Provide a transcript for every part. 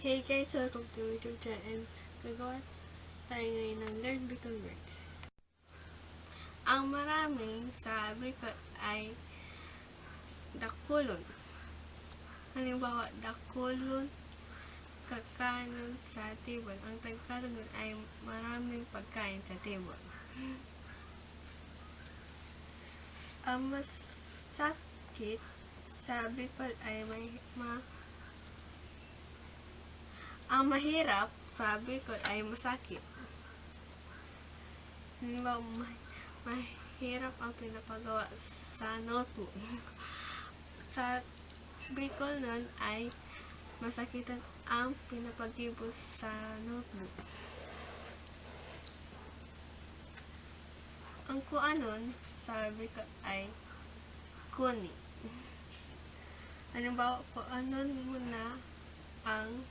Hey guys, welcome to my YouTube channel and gagawa tayo ngayon ng Learn Bicol Words. Ang maraming sa Bicol ay dakulon. Halimbawa, dakulon, kakanon sa table. Ang Tagalog nun ay maraming pagkain sa table. Ang masakit sa Bicol ay ang mahirap sa Bicol ay masakit. Halimbawa, mahirap ang pinapagawa sa notebook. Sa Bicol nun ay masakitan ang pinapagibos sa notebook. Ang kuanon sa Bicol ay kuni. Halimbawa, kuanon muna ang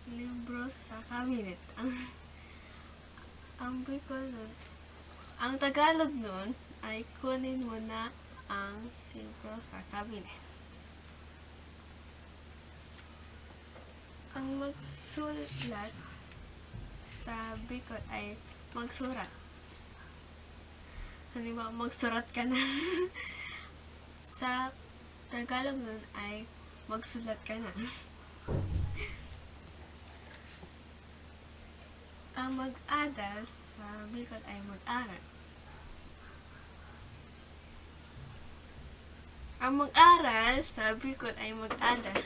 libro sa cabinet. Ang Bicol nun, ang Tagalog nun ay kunin mo na ang libro sa cabinet. Ang magsulat sa Bicol ay magsurat. Halimbawa, magsurat ka na. Sa Tagalog nun ay magsulat ka na. Ang mag-aral sa Bicol ay mag-aral. Ang mag-aral sa Bicol ay mag-aral.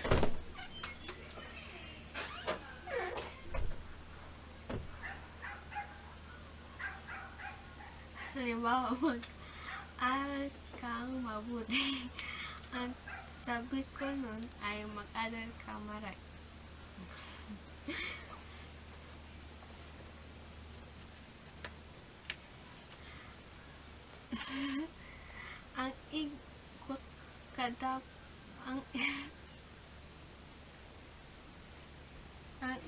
Halimbawa, mag-aral kang mabuti. Ang sabi ko nun ay mag-aral ka maray. Ang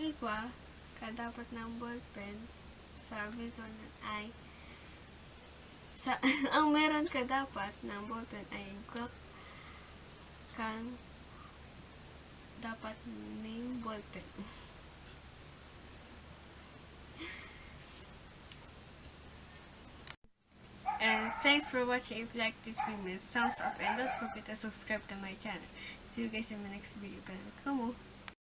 igwa kadapat ng ballpen, sabi ko nun ay ang meron ka dapat ng ballpen ay igwa kang dapat ng ballpen. And thanks for watching. If you like this video, thumbs up and don't forget to subscribe to my channel. See you guys in my next video. Kamu.